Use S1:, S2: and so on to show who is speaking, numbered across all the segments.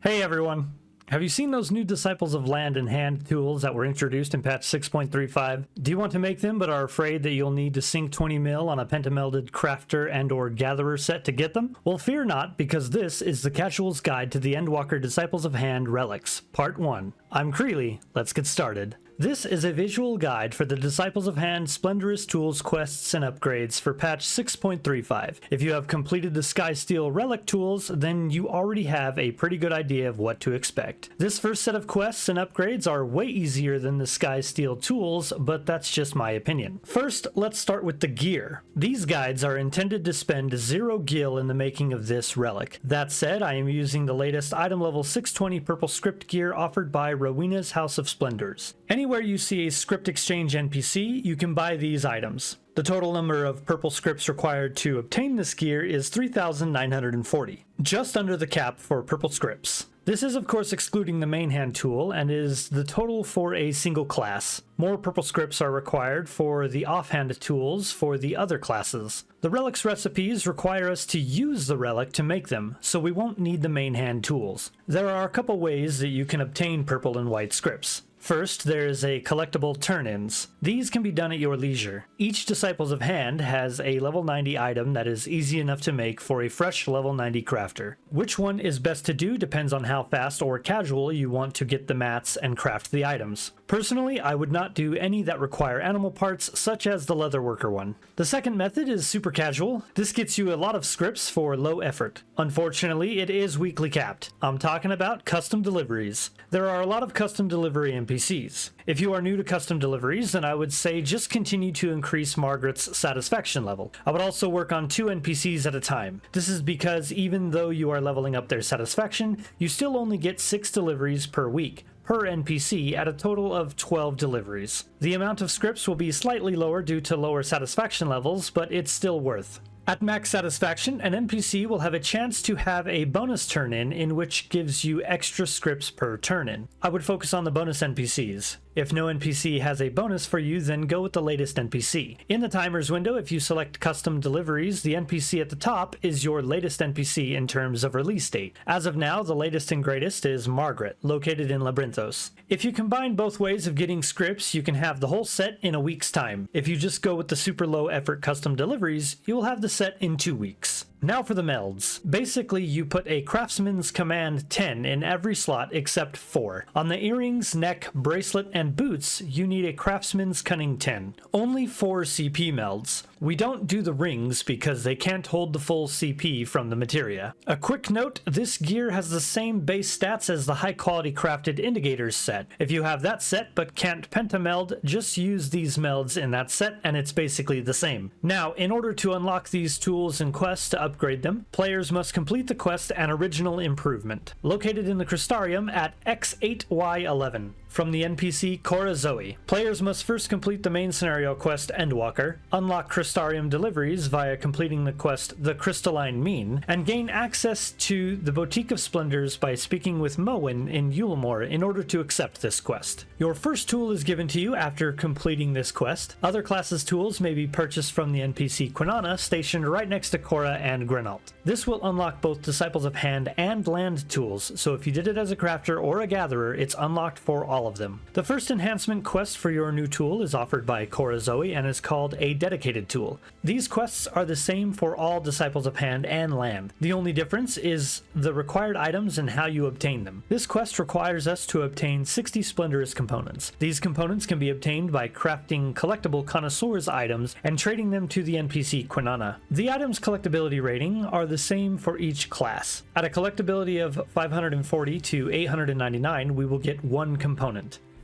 S1: Hey everyone! Have you seen those new Disciples of Land and Hand tools that were introduced in patch 6.35? Do you want to make them but are afraid that you'll need to sink 20 mil on a pentamelded crafter and or gatherer set to get them? Well, fear not, because this is the Casual's Guide to the Endwalker Disciples of Hand Relics, Part 1. I'm Creely, let's get started. This is a visual guide for the Disciples of Hand Splendorous Tools quests and upgrades for patch 6.35. If you have completed the Skysteel Relic tools, then you already have a pretty good idea of what to expect. This first set of quests and upgrades are way easier than the Skysteel tools, but that's just my opinion. First, let's start with the gear. These guides are intended to spend 0 gil in the making of this relic. That said, I am using the latest item level 620 purple script gear offered by Rowena's House of Splendors. Anywhere you see a script exchange NPC, you can buy these items. The total number of purple scripts required to obtain this gear is 3,940, just under the cap for purple scripts. This is of course excluding the main hand tool and is the total for a single class. More purple scripts are required for the offhand tools for the other classes. The relics recipes require us to use the relic to make them, so we won't need the main hand tools. There are a couple ways that you can obtain purple and white scripts. First, there is a collectible turn-ins. These can be done at your leisure. Each Disciples of Hand has a level 90 item that is easy enough to make for a fresh level 90 crafter. Which one is best to do depends on how fast or casual you want to get the mats and craft the items. Personally, I would not do any that require animal parts, such as the leatherworker one. The second method is super casual. This gets you a lot of scripts for low effort. Unfortunately, it is weekly capped. I'm talking about custom deliveries. There are a lot of custom delivery NPCs. If you are new to custom deliveries, then I would say just continue to increase Margaret's satisfaction level. I would also work on 2 NPCs at a time. This is because even though you are leveling up their satisfaction, you still only get 6 deliveries per week, per NPC at a total of 12 deliveries. The amount of scripts will be slightly lower due to lower satisfaction levels, but it's still worth. At max satisfaction, an NPC will have a chance to have a bonus turn-in which gives you extra scripts per turn-in. I would focus on the bonus NPCs. If no NPC has a bonus for you, then go with the latest NPC. In the timers window, if you select custom deliveries, the NPC at the top is your latest NPC in terms of release date. As of now, the latest and greatest is Margaret, located in Labyrinthos. If you combine both ways of getting scripts, you can have the whole set in a week's time. If you just go with the super low effort custom deliveries, you will have the set in 2 weeks. Now for the melds. Basically, you put a Craftsman's Command 10 in every slot except 4. On the earrings, neck, bracelet, and boots, you need a Craftsman's Cunning 10. Only 4 CP melds. We don't do the rings because they can't hold the full CP from the materia. A quick note, this gear has the same base stats as the high quality crafted indicators set. If you have that set but can't pentameld, just use these melds in that set and it's basically the same. Now, in order to unlock these tools and quests to upgrade them, players must complete the quest An Original Improvement, located in the Crystarium at X8Y11. From the NPC Cora Zoe. Players must first complete the main scenario quest Endwalker, unlock Crystarium deliveries via completing the quest The Crystalline Mean, and gain access to the Boutique of Splendors by speaking with Moen in Yulemore in order to accept this quest. Your first tool is given to you after completing this quest. Other classes' tools may be purchased from the NPC Quinana, stationed right next to Cora and Grenalt. This will unlock both Disciples of Hand and Land tools, so if you did it as a crafter or a gatherer, it's unlocked for all of them. The first enhancement quest for your new tool is offered by Cora Zoe and is called a dedicated tool. These quests are the same for all Disciples of Hand and Land. The only difference is the required items and how you obtain them. This quest requires us to obtain 60 Splendorous components. These components can be obtained by crafting collectible connoisseurs items and trading them to the NPC Quinana. The items' collectability rating are the same for each class. At a collectability of 540 to 899, we will get 1 component.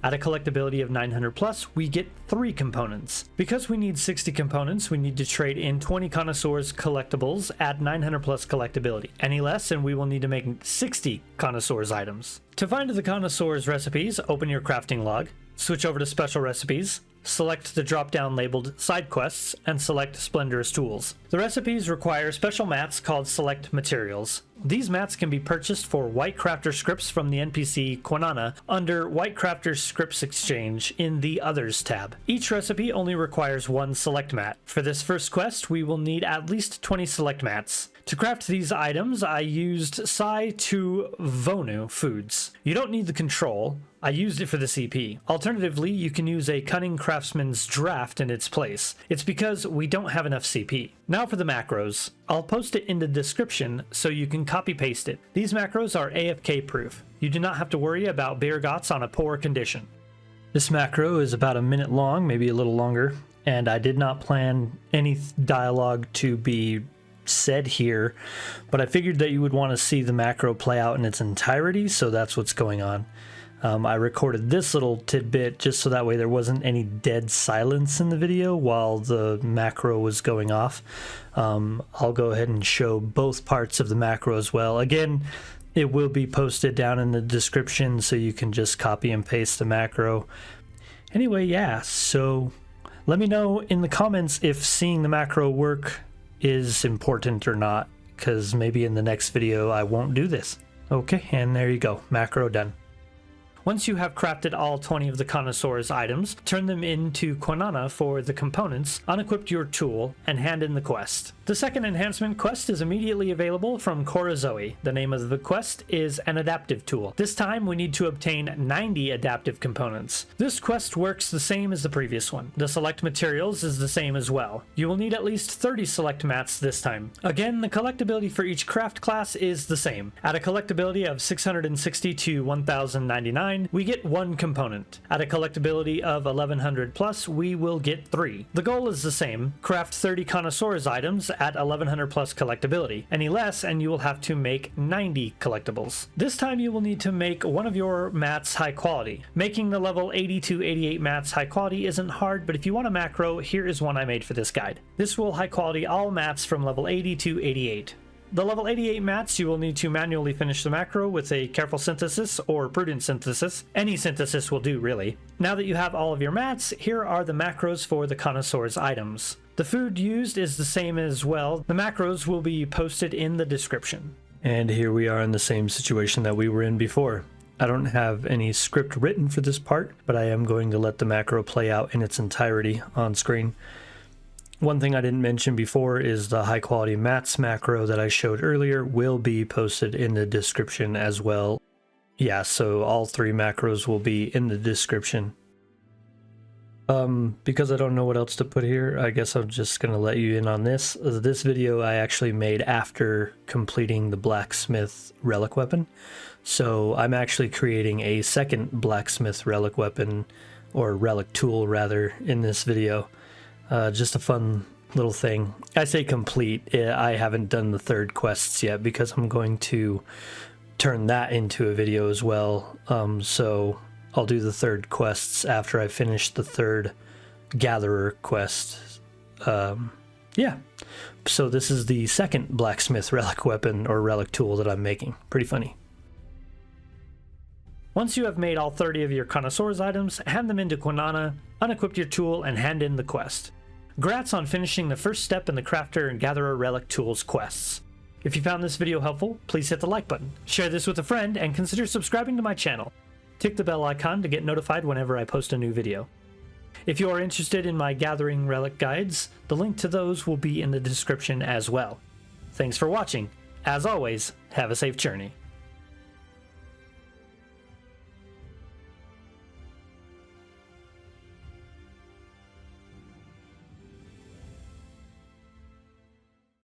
S1: At a collectability of 900 plus, we get 3 components. Because we need 60 components, we need to trade in 20 connoisseurs collectibles at 900 plus collectability. Any less, and we will need to make 60 connoisseurs items. To find the connoisseurs recipes, open your crafting log, switch over to special recipes, select the drop-down labeled side quests, and select Splendorous Tools. The recipes require special mats called Select Materials. These mats can be purchased for White Crafter scripts from the NPC Quinana under White Crafter Scripts Exchange in the Others tab. Each recipe only requires 1 select mat. For this first quest, we will need at least 20 select mats. To craft these items, I used Tsai to Vounou foods. You don't need the control. I used it for the CP. Alternatively, you can use a Cunning Craftsman's Draft in its place. It's because we don't have enough CP. Now for the macros. I'll post it in the description so you can copy paste it. These macros are AFK proof. You do not have to worry about Byregots on a poor condition. This macro is about a minute long, maybe a little longer, and I did not plan any dialogue to be said here, but I figured that you would want to see the macro play out in its entirety, so that's what's going on. I recorded this little tidbit just so that way there wasn't any dead silence in the video while the macro was going off. I'll go ahead and show both parts of the macro as well. Again, it will be posted down in the description so you can just copy and paste the macro. Anyway, yeah, so let me know in the comments if seeing the macro work is important or not, because maybe in the next video I won't do this. Okay, and there you go, macro done. Once you have crafted all 20 of the Connoisseur's items, turn them into Kwinana for the components, unequip your tool, and hand in the quest. The second enhancement quest is immediately available from Korozoe. The name of the quest is an adaptive tool. This time we need to obtain 90 adaptive components. This quest works the same as the previous one. The select materials is the same as well. You will need at least 30 select mats this time. Again, the collectability for each craft class is the same. At a collectability of 660 to 1099, we get 1 component. At a collectability of 1100 plus, we will get 3. The goal is the same. Craft 30 Connoisseur's items at 1100 plus collectability. Any less and you will have to make 90 collectibles. This time you will need to make one of your mats high quality. Making the level 80 to 88 mats high quality isn't hard, but if you want a macro, here is one I made for this guide. This will high quality all mats from level 80 to 88. The level 88 mats, you will need to manually finish the macro with a careful synthesis or prudent synthesis. Any synthesis will do, really. Now that you have all of your mats, here are the macros for the Connoisseur's items. The food used is the same as well. The macros will be posted in the description. And here we are in the same situation that we were in before. I don't have any script written for this part, but I am going to let the macro play out in its entirety on screen. One thing I didn't mention before is the high quality mats macro that I showed earlier will be posted in the description as well. Yeah, so all 3 macros will be in the description. Because I don't know what else to put here, I guess I'm just going to let you in on this. This video I actually made after completing the blacksmith relic weapon. So I'm actually creating a second blacksmith relic weapon, or relic tool rather, in this video. Just a fun little thing. I say complete. I haven't done the 3rd quests yet because I'm going to turn that into a video as well. So I'll do the 3rd quests after I finish the 3rd gatherer quest. Yeah. So this is the second blacksmith relic weapon or relic tool that I'm making. Pretty funny. Once you have made all 30 of your Connoisseur's items, hand them into Kwinana, unequip your tool, and hand in the quest. Congrats on finishing the first step in the Crafter and Gatherer Relic Tools quests. If you found this video helpful, please hit the like button, share this with a friend, and consider subscribing to my channel. Tick the bell icon to get notified whenever I post a new video. If you are interested in my gathering relic guides, the link to those will be in the description as well. Thanks for watching. As always, have a safe journey.